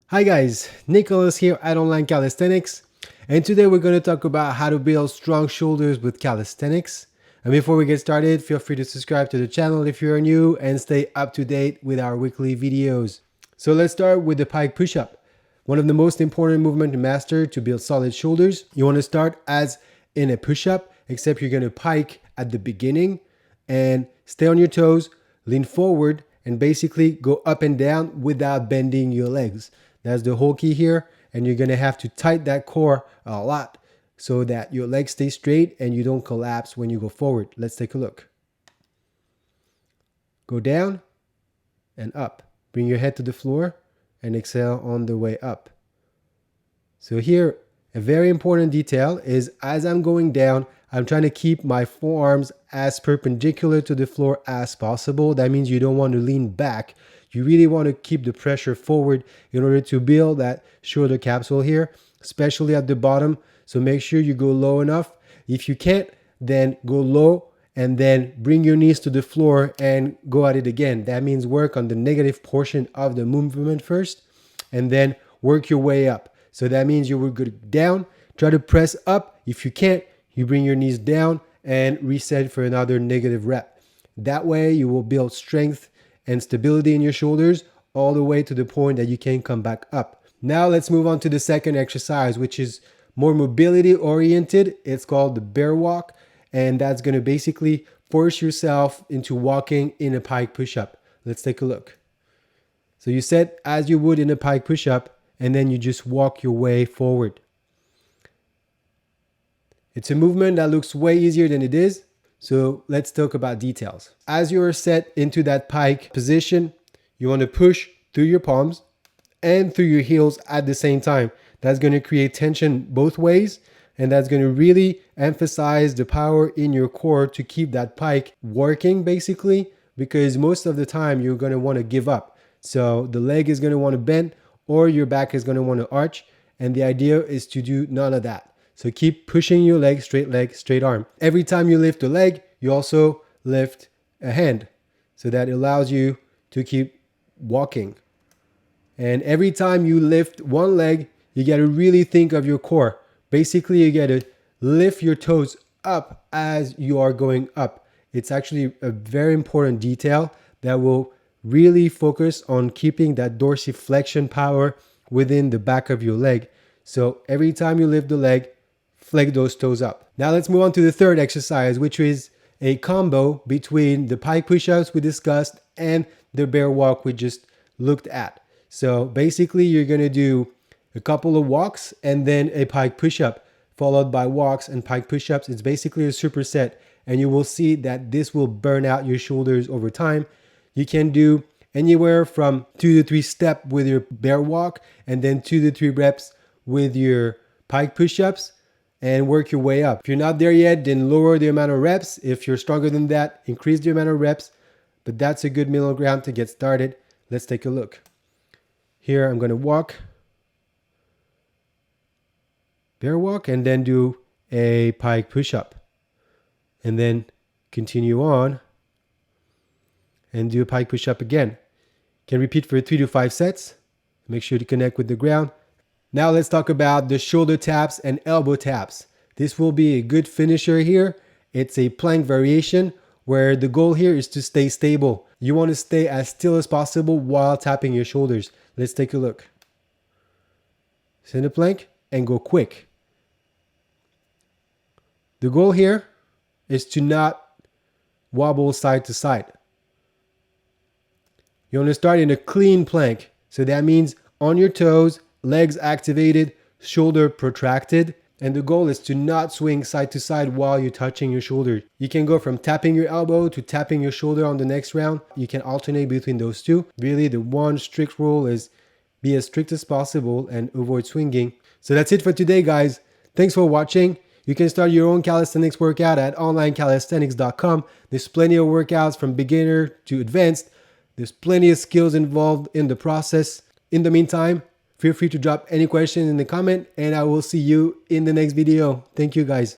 Hi guys, Nicholas here at Online Calisthenics, and today we're going to talk about how to build strong shoulders with calisthenics. And before we get started, feel free to subscribe to the channel if you're new and stay up to date with our weekly videos. So let's start with the pike push-up. One of the most important movements to master to build solid shoulders. You want to start as in a push-up, except you're going to pike at the beginning and stay on your toes, lean forward, and basically go up and down without bending your legs. That's the whole key here, and you're going to have to tighten that core a lot so that your legs stay straight and you don't collapse when you go forward. Let's take a look. Go down and up. Bring your head to the floor and exhale on the way up. So here, a very important detail is as I'm going down, I'm trying to keep my forearms as perpendicular to the floor as possible. That means you don't want to lean back. You really want to keep the pressure forward in order to build that shoulder capsule here, especially at the bottom. So make sure you go low enough. If you can't, then go low and then bring your knees to the floor and go at it again. That means work on the negative portion of the movement first and then work your way up. So that means you will go down, try to press up. If you can't, you bring your knees down and reset for another negative rep. That way you will build strength and stability in your shoulders all the way to the point that you can come back up. Now let's move on to the second exercise, which is more mobility oriented. It's called the bear walk, and that's going to basically force yourself into walking in a pike push-up. Let's take a look. So you set as you would in a pike push-up, and then you just walk your way forward. It's a movement that looks way easier than it is. So let's talk about details. As you're set into that pike position, you want to push through your palms and through your heels at the same time. That's going to create tension both ways, and that's going to really emphasize the power in your core to keep that pike working basically, because most of the time you're going to want to give up. So the leg is going to want to bend or your back is going to want to arch, and the idea is to do none of that. So keep pushing your leg, straight arm. Every time you lift a leg, you also lift a hand. So that allows you to keep walking. And every time you lift one leg, you got to really think of your core. Basically, you got to lift your toes up as you are going up. It's actually a very important detail that will really focus on keeping that dorsiflexion power within the back of your leg. So every time you lift the leg, flex those toes up. Now let's move on to the third exercise, which is a combo between the pike push-ups we discussed and the bear walk we just looked at. So basically you're going to do a couple of walks and then a pike push-up followed by walks and pike push-ups. It's basically a superset, and you will see that this will burn out your shoulders over time. You can do anywhere from 2 to 3 steps with your bear walk and then 2 to 3 reps with your pike push-ups and work your way up. If you're not there yet, then lower the amount of reps. If you're stronger than that, increase the amount of reps. But that's a good middle ground to get started. Let's take a look. Here I'm going to walk, bear walk, and then do a pike push-up. And then continue on and do a pike push-up again. You can repeat for 3 to 5 sets. Make sure to connect with the ground. Now let's talk about the shoulder taps and elbow taps. This will be a good finisher here. It's a plank variation where the goal here is to stay stable. You want to stay as still as possible while tapping your shoulders. Let's take a look. Sit in a plank and go quick. The goal here is to not wobble side to side. You want to start in a clean plank. So that means on your toes, legs activated, shoulder protracted, and the goal is to not swing side to side while you're touching your shoulder. You can go from tapping your elbow to tapping your shoulder on the next round. You can alternate between those two. Really, the one strict rule is be as strict as possible and avoid swinging. So that's it for today, guys. Thanks for watching. You can start your own calisthenics workout at onlinecalisthenics.com. There's plenty of workouts from beginner to advanced. There's plenty of skills involved in the process. In the meantime, feel free to drop any questions in the comment, and I will see you in the next video. Thank you, guys.